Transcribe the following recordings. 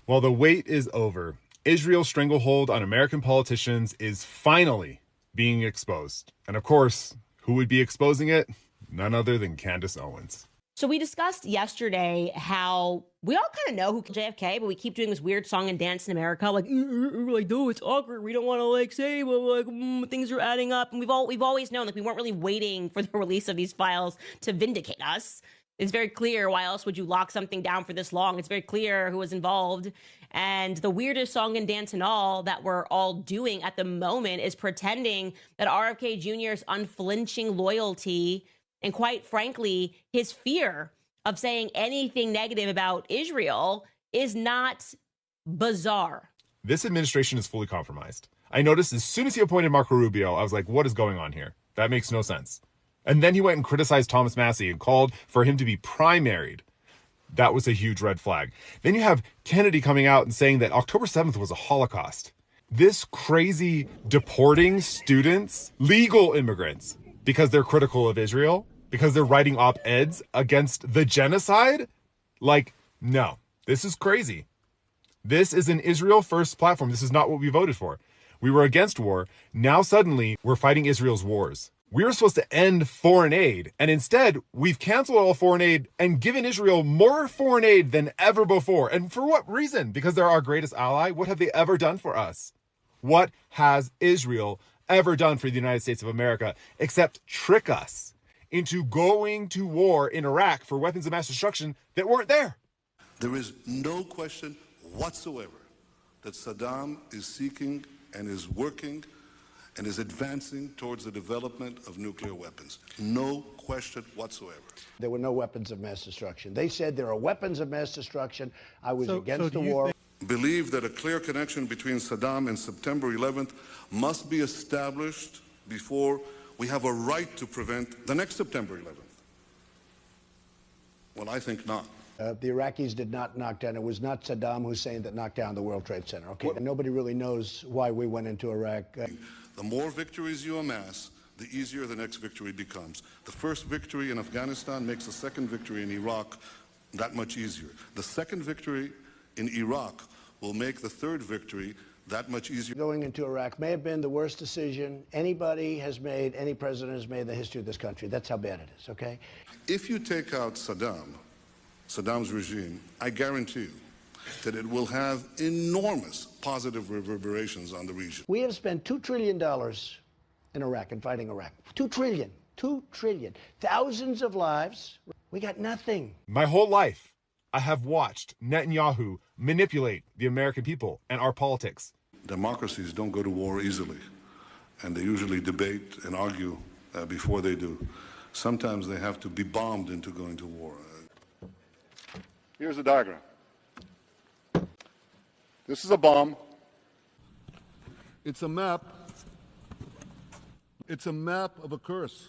Well, the wait is over. Israel's stranglehold on American politicians is finally being exposed. And of course, who would be exposing it? None other than Candace Owens. So we discussed yesterday how we all kind of know who JFK, but we keep doing this weird song and dance in America, like no, it's awkward. We don't want to say, well, things are adding up. And we've always known, we weren't really waiting for the release of these files to vindicate us. It's very clear. Why else would you lock something down for this long? It's very clear who was involved. And the weirdest song and dance and all that we're all doing at the moment is pretending that RFK Jr.'s unflinching loyalty and, quite frankly, his fear of saying anything negative about Israel is not bizarre. This administration is fully compromised. I noticed as soon as he appointed Marco Rubio, I was like, what is going on here? That makes no sense. And then he went and criticized Thomas Massie and called for him to be primaried. That was a huge red flag. Then you have Kennedy coming out and saying that October 7th was a Holocaust. This crazy deporting students, legal immigrants, because they're critical of Israel, because they're writing op-eds against the genocide? No, this is crazy. This is an Israel first platform. This is not what we voted for. We were against war. Now suddenly we're fighting Israel's wars. We were supposed to end foreign aid, and instead we've canceled all foreign aid and given Israel more foreign aid than ever before. And for what reason? Because they're our greatest ally? What have they ever done for us? What has Israel ever done for the United States of America except trick us into going to war in Iraq for weapons of mass destruction that weren't there? There is no question whatsoever that Saddam is seeking and is working and is advancing towards the development of nuclear weapons. No question whatsoever. There were no weapons of mass destruction. They said there are weapons of mass destruction. I was against the war. Believe that a clear connection between Saddam and September 11th must be established before we have a right to prevent the next September 11th. Well, I think not. The Iraqis did not knock down. It was not Saddam Hussein that knocked down the World Trade Center. Okay, nobody really knows why we went into Iraq. The more victories you amass, the easier the next victory becomes. The first victory in Afghanistan makes the second victory in Iraq that much easier. The second victory in Iraq will make the third victory that much easier. Going into Iraq may have been the worst decision anybody has made, any president has made in the history of this country. That's how bad it is, okay? If you take out Saddam's regime, I guarantee you that it will have enormous positive reverberations on the region. We have spent $2 trillion in Iraq and fighting Iraq. $2 trillion. $2 trillion. Thousands of lives. We got nothing. My whole life, I have watched Netanyahu manipulate the American people and our politics. Democracies don't go to war easily, and they usually debate and argue before they do. Sometimes they have to be bombed into going to war. Here's a diagram. This is a bomb. It's a map. It's a map of a curse.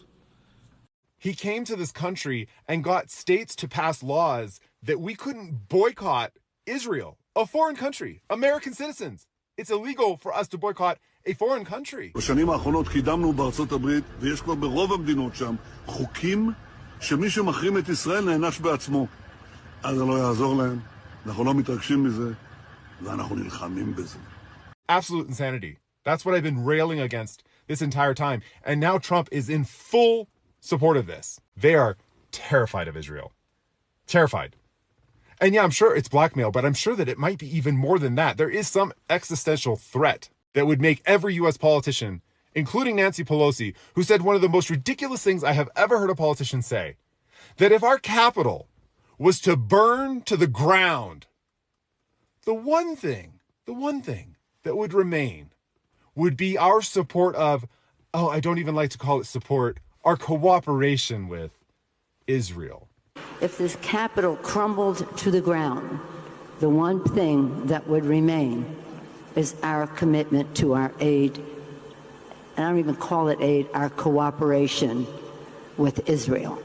He came to this country and got states to pass laws that we couldn't boycott Israel, a foreign country, American citizens. It's illegal for us to boycott a foreign country. בשנים האחרונות קידמנו בארצות הברית, ויש כבר ברוב המדינות שם, חוקים שמי שמחרים את ישראל נענש בעצמו. אז זה לא יעזור להם, אנחנו לא מתרגשים מזה, ואנחנו נלחמים בזה. Absolute insanity. That's what I've been railing against this entire time. And now Trump is in full support of this. They are terrified of Israel. Terrified. And yeah, I'm sure it's blackmail, but I'm sure that it might be even more than that. There is some existential threat that would make every U.S. politician, including Nancy Pelosi, who said one of the most ridiculous things I have ever heard a politician say, that if our Capitol was to burn to the ground, the one thing that would remain would be our support of, I don't even like to call it support, our cooperation with Israel. If this Capitol crumbled to the ground, the one thing that would remain is our commitment to our aid, and I don't even call it aid, our cooperation with Israel.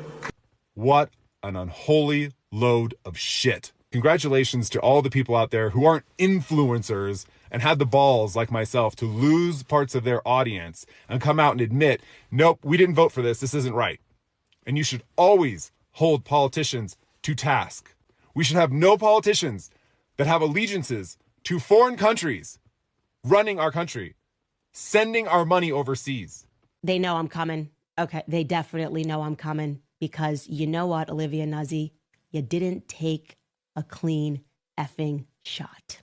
What an unholy load of shit. Congratulations to all the people out there who aren't influencers and had the balls, like myself, to lose parts of their audience and come out and admit, nope, we didn't vote for this. This isn't right. And you should always hold politicians to task. We should have no politicians that have allegiances to foreign countries running our country, sending our money overseas. They know I'm coming. Okay, they definitely know I'm coming because you know what, Olivia Nuzzi? You didn't take a clean effing shot.